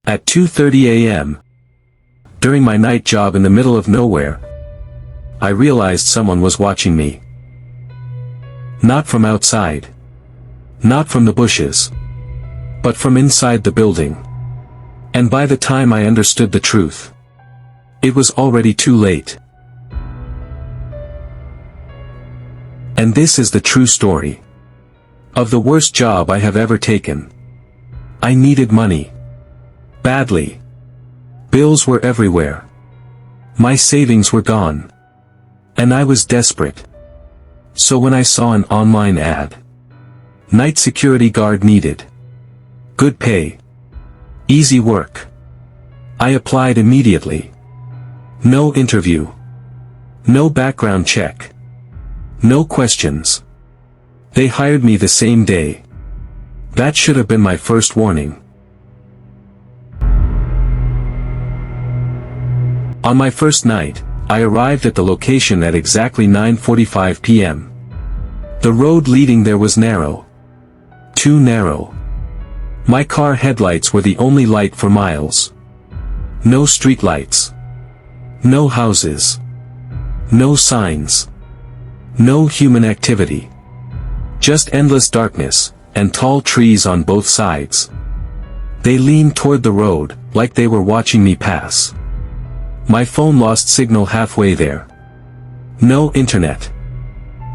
At 2:30 a.m., during my night job in the middle of nowhere, I realized someone was watching me. Not from outside. Not from the bushes. But from inside the building. And by the time I understood the truth, it was already too late. And this is the true story of the worst job I have ever taken. I needed money. Badly. Bills were everywhere. My savings were gone. And I was desperate. So when I saw an online ad, night security guard needed, good pay, easy work, I applied immediately. No interview. No background check. No questions. They hired me the same day. That should have been my first warning. On my first night, I arrived at the location at exactly 9:45 p.m. The road leading there was narrow. Too narrow. My car headlights were the only light for miles. No street lights. No houses. No signs. No human activity. Just endless darkness, and tall trees on both sides. They leaned toward the road, like they were watching me pass. My phone lost signal halfway there. No internet.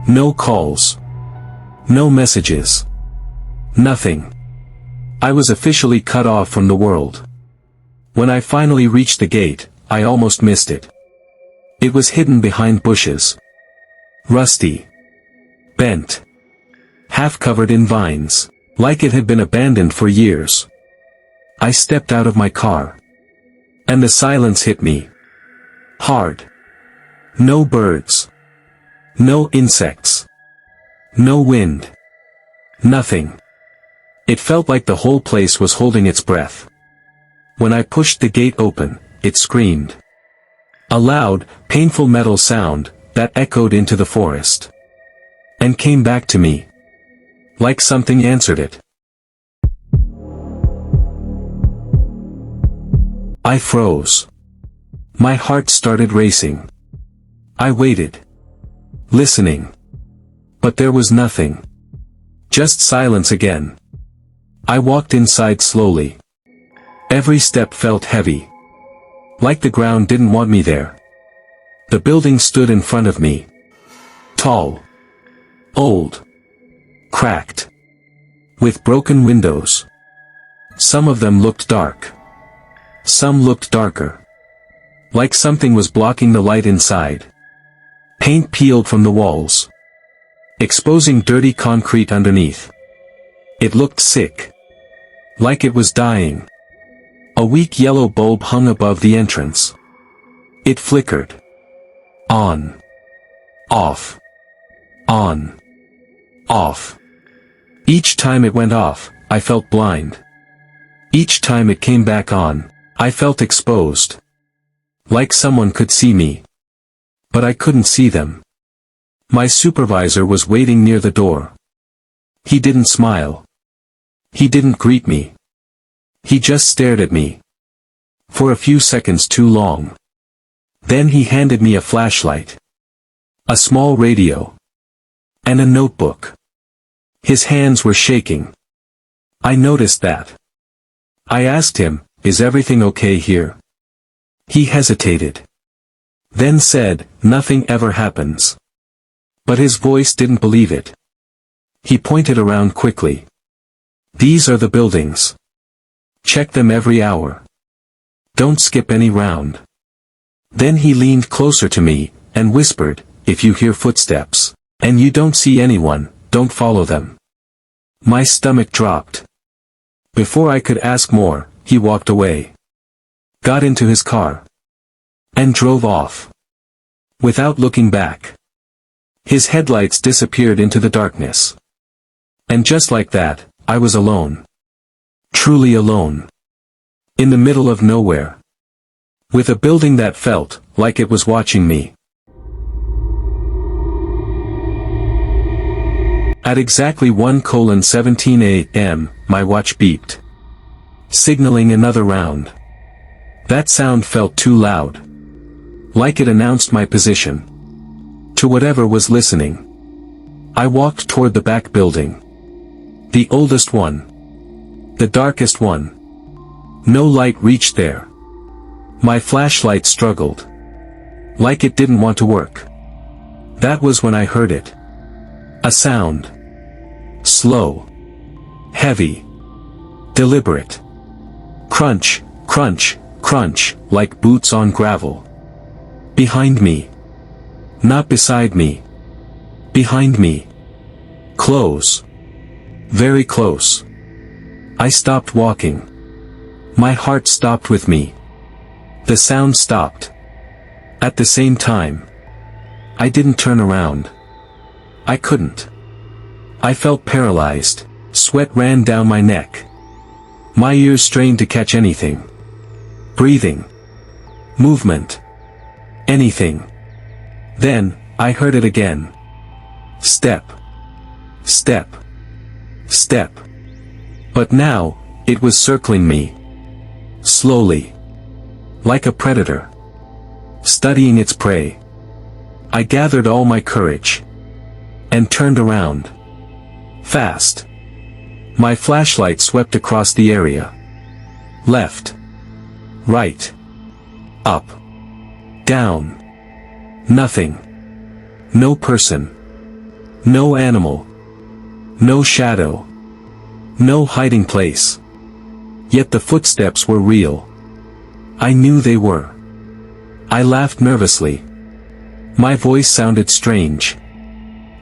No calls. No messages. Nothing. I was officially cut off from the world. When I finally reached the gate, I almost missed it. It was hidden behind bushes. Rusty. Bent. Half covered in vines, like it had been abandoned for years. I stepped out of my car. And the silence hit me. Hard. No birds. No insects. No wind. Nothing. It felt like the whole place was holding its breath. When I pushed the gate open, it screamed. A loud, painful metal sound that echoed into the forest. And came back to me. Like something answered it. I froze. My heart started racing. I waited. Listening. But there was nothing. Just silence again. I walked inside slowly. Every step felt heavy. Like the ground didn't want me there. The building stood in front of me. Tall. Old. Cracked. With broken windows. Some of them looked dark. Some looked darker. Like something was blocking the light inside. Paint peeled from the walls, exposing dirty concrete underneath. It looked sick. Like it was dying. A weak yellow bulb hung above the entrance. It flickered. On. Off. On. Off. Each time it went off, I felt blind. Each time it came back on, I felt exposed. Like someone could see me. But I couldn't see them. My supervisor was waiting near the door. He didn't smile. He didn't greet me. He just stared at me. For a few seconds too long. Then he handed me a flashlight. A small radio. And a notebook. His hands were shaking. I noticed that. I asked him, "Is everything okay here?" He hesitated. Then said, "Nothing ever happens." But his voice didn't believe it. He pointed around quickly. "These are the buildings. Check them every hour. Don't skip any round." Then he leaned closer to me, and whispered, "If you hear footsteps, and you don't see anyone, don't follow them." My stomach dropped. Before I could ask more, he walked away. Got into his car. And drove off. Without looking back. His headlights disappeared into the darkness. And just like that, I was alone. Truly alone. In the middle of nowhere. With a building that felt like it was watching me. At exactly 1:17 a.m., my watch beeped. signaling another round. That sound felt too loud. Like it announced my position. To whatever was listening. I walked toward the back building. The oldest one. The darkest one. No light reached there. My flashlight struggled. Like it didn't want to work. That was when I heard it. A sound. Slow. Heavy. Deliberate. Crunch, crunch, crunch, like boots on gravel. Behind me. Not beside me. Behind me. Close. Very close. I stopped walking. My heart stopped with me. The sound stopped. At the same time. I didn't turn around. I couldn't. I felt paralyzed. Sweat ran down my neck. My ears strained to catch anything. Breathing. Movement. Anything. Then, I heard it again. Step. Step. Step. But now, it was circling me. Slowly. Like a predator. Studying its prey. I gathered all my courage. And turned around. Fast. My flashlight swept across the area. Left. Right. Up. Down. Nothing. No person. No animal. No shadow. No hiding place. Yet the footsteps were real. I knew they were. I laughed nervously. My voice sounded strange.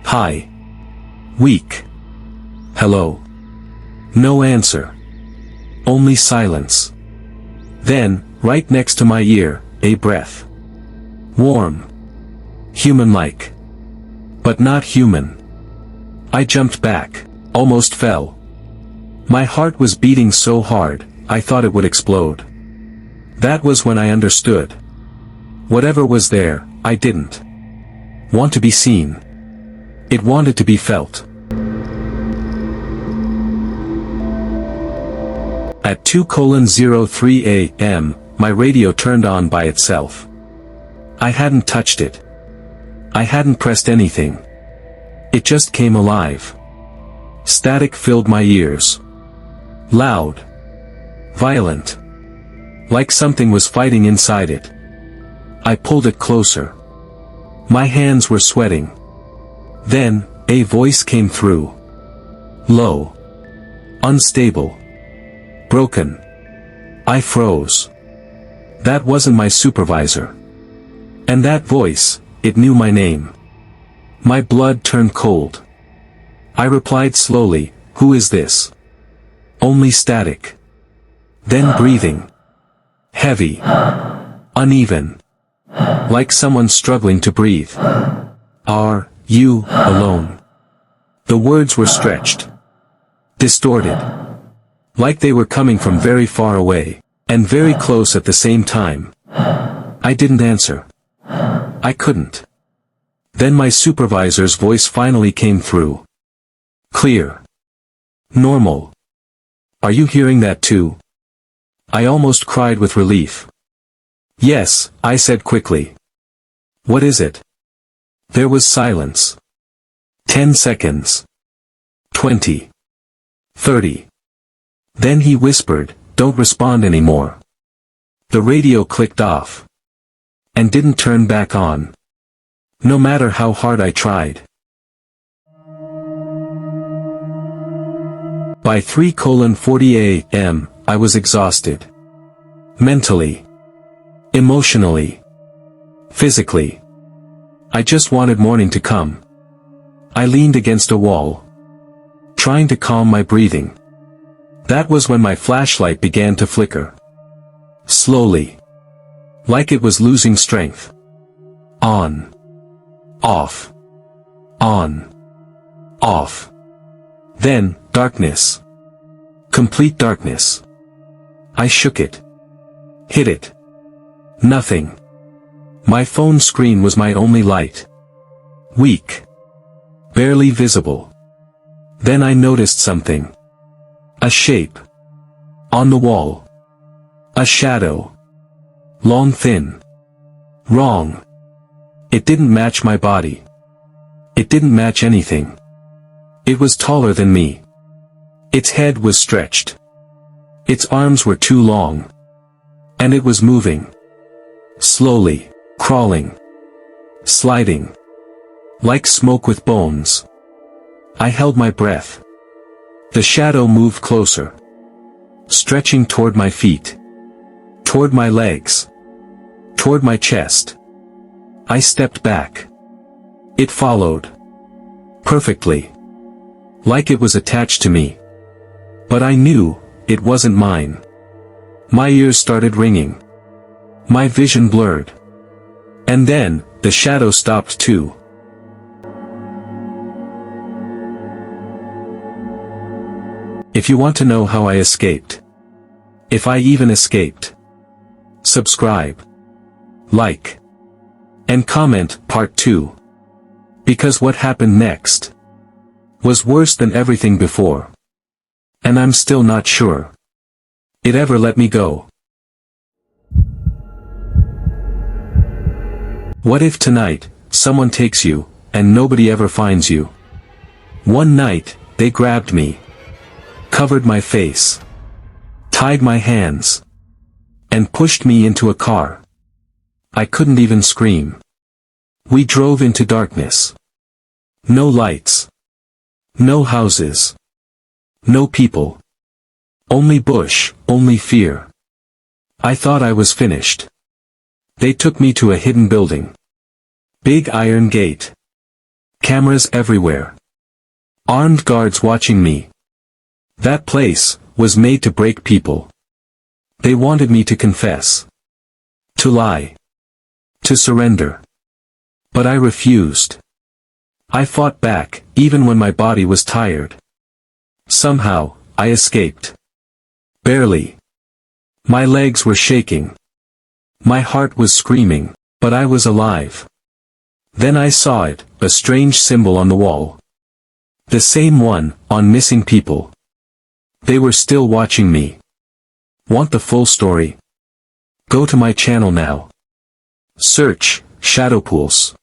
High. Weak. Hello. No answer. Only silence. Then, right next to my ear, a breath. Warm. Human-like. But not human. I jumped back, almost fell. My heart was beating so hard, I thought it would explode. That was when I understood. Whatever was there, I didn't want to be seen. It wanted to be felt. At 2:03 a.m., my radio turned on by itself. I hadn't touched it. I hadn't pressed anything. It just came alive. Static filled my ears. Loud. Violent. Like something was fighting inside it. I pulled it closer. My hands were sweating. Then, a voice came through. Low. Unstable. Broken. I froze. That wasn't my supervisor. And that voice, it knew my name. My blood turned cold. I replied slowly, "Who is this?" Only static. Then breathing. Heavy. Uneven. Like someone struggling to breathe. "Are you alone?" The words were stretched. Distorted. Like they were coming from very far away, and very close at the same time. I didn't answer. I couldn't. Then my supervisor's voice finally came through. Clear. Normal. "Are you hearing that too?" I almost cried with relief. "Yes," I said quickly. "What is it?" There was silence. 10 seconds. 20. 30. Then he whispered, "Don't respond anymore." The radio clicked off. And didn't turn back on. No matter how hard I tried. By 3:40 a.m., I was exhausted. Mentally. Emotionally. Physically. I just wanted morning to come. I leaned against a wall. Trying to calm my breathing. That was when my flashlight began to flicker. Slowly. Like it was losing strength. On. Off. On. Off. Then, darkness. Complete darkness. I shook it. Hit it. Nothing. My phone screen was my only light. Weak. Barely visible. Then I noticed something. A shape. On the wall. A shadow. Long, thin. Wrong. It didn't match my body. It didn't match anything. It was taller than me. Its head was stretched. Its arms were too long. And it was moving. Slowly. Crawling. Sliding. Like smoke with bones. I held my breath. The shadow moved closer. Stretching toward my feet. Toward my legs. Toward my chest. I stepped back. It followed. Perfectly. Like it was attached to me. But I knew, it wasn't mine. My ears started ringing. My vision blurred. And then, the shadow stopped too. If you want to know how I escaped. If I even escaped. Subscribe. Like. And comment part 2. Because what happened next was worse than everything before. And I'm still not sure it ever let me go. What if tonight, someone takes you, and nobody ever finds you? One night, they grabbed me. Covered my face. Tied my hands. And pushed me into a car. I couldn't even scream. We drove into darkness. No lights. No houses. No people. Only bush, only fear. I thought I was finished. They took me to a hidden building. Big iron gate. Cameras everywhere. Armed guards watching me. That place was made to break people. They wanted me to confess. To lie. To surrender. But I refused. I fought back, even when my body was tired. Somehow, I escaped. Barely. My legs were shaking. My heart was screaming, but I was alive. Then I saw it, a strange symbol on the wall. The same one, on missing people. They were still watching me. Want the full story? Go to my channel now. Search, SHADOWPULSE.